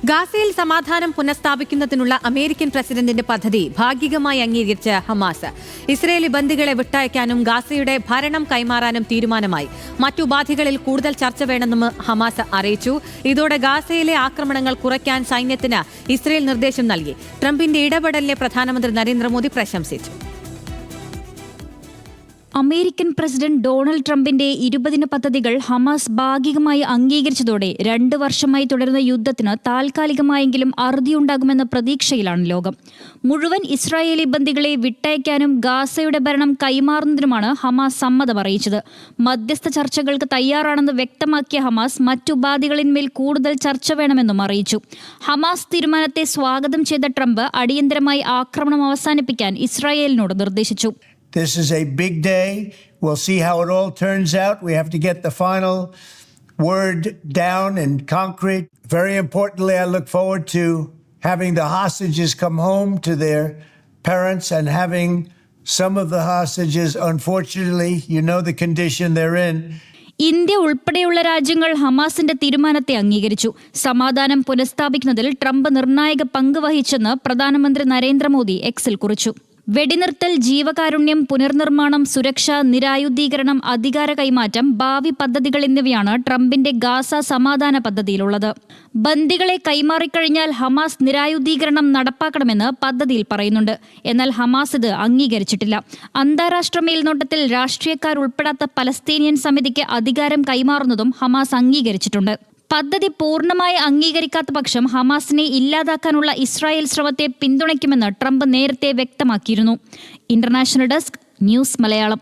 ഗാസയിൽ സമാധാനം പുനഃസ്ഥാപിക്കുന്നതിനുള്ള അമേരിക്കൻ പ്രസിഡന്റിന്റെ പദ്ധതി ഭാഗികമായി അംഗീകരിച്ച ഹമാസ്. ഇസ്രയേലി ബന്ദികളെ വിട്ടയക്കാനും ഗാസയുടെ ഭരണം കൈമാറാനും തീരുമാനമായി. മറ്റു ഉപാധികളിൽ കൂടുതൽ ചർച്ച വേണമെന്നും ഹമാസ് അറിയിച്ചു. ഇതോടെ ഗാസയിലെ ആക്രമണങ്ങൾ കുറയ്ക്കാൻ സൈന്യത്തിന് ഇസ്രയേൽ നിർദ്ദേശം നൽകി. ട്രംപിന്റെ ഇടപെടലിനെ പ്രധാനമന്ത്രി നരേന്ദ്രമോദി പ്രശംസിച്ചു. അമേരിക്കൻ പ്രസിഡന്റ് ഡൊണാൾഡ് ട്രംപിന്റെ 20 പദ്ധതികൾ ഹമാസ് ഭാഗികമായി അംഗീകരിച്ചതോടെ 2 വർഷമായി തുടരുന്ന യുദ്ധത്തിന് താൽക്കാലികമായെങ്കിലും അറുതിയുണ്ടാകുമെന്ന പ്രതീക്ഷയിലാണ് ലോകം. മുഴുവൻ ഇസ്രായേലി ബന്ദികളെ വിട്ടയക്കാനും ഗാസയുടെ ഭരണം കൈമാറുന്നതിനുമാണ് ഹമാസ് സമ്മതം അറിയിച്ചത്. മധ്യസ്ഥ ചർച്ചകൾക്ക് തയ്യാറാണെന്ന് വ്യക്തമാക്കിയ ഹമാസ് മറ്റുപാധികളിന്മേൽ കൂടുതൽ ചർച്ച വേണമെന്നും അറിയിച്ചു. ഹമാസ് തീരുമാനത്തെ സ്വാഗതം ചെയ്ത ട്രംപ് അടിയന്തരമായി ആക്രമണം അവസാനിപ്പിക്കാൻ ഇസ്രായേലിനോട് നിർദ്ദേശിച്ചു. This is a big day. We'll see how it all turns out. We have to get the final word down and concrete. Very importantly, I look forward to having the hostages come home to their parents and having some of the hostages, unfortunately, you know the condition they're in. India ഉൾപ്പെടെയുള്ള രാജ്യങ്ങൾ ഹമാസിന്റെ തീരുമാനത്തെ അംഗീകരിച്ചു. സമാധാനം പുനഃസ്ഥാപിക്കുന്നതിൽ Trump നിർണായക പങ്ക് വഹിച്ചെന്ന് പ്രധാനമന്ത്രി നരേന്ദ്രമോദി എക്സിൽ കുറിച്ചു. വെടിനിർത്തൽ, ജീവകാരുണ്യം, പുനർനിർമ്മാണം, സുരക്ഷ, നിരായുധീകരണം, അധികാര കൈമാറ്റം, ഭാവി പദ്ധതികൾ എന്നിവയാണ് ട്രംപിന്റെ ഗാസ സമാധാന പദ്ധതിയിലുള്ളത്. ബന്ദികളെ കൈമാറിക്കഴിഞ്ഞാൽ ഹമാസ് നിരായുധീകരണം നടപ്പാക്കണമെന്ന് പദ്ധതിയിൽ പറയുന്നുണ്ട്. എന്നാൽ ഹമാസ് ഇത് അംഗീകരിച്ചിട്ടില്ല. അന്താരാഷ്ട്ര മേൽനോട്ടത്തിൽ രാഷ്ട്രീയക്കാർ ഉൾപ്പെടാത്ത പലസ്തീനിയൻ സമിതിക്ക് അധികാരം കൈമാറുന്നതും ഹമാസ് അംഗീകരിച്ചിട്ടുണ്ട്. പദ്ധതി പൂർണ്ണമായി അംഗീകരിക്കാത്ത പക്ഷം ഹമാസിനെ ഇല്ലാതാക്കാനുള്ള ഇസ്രായേൽ ശ്രമത്തെ പിന്തുണയ്ക്കുമെന്ന് ട്രംപ് നേരത്തെ വ്യക്തമാക്കിയിരുന്നു. International desk, news Malayalam.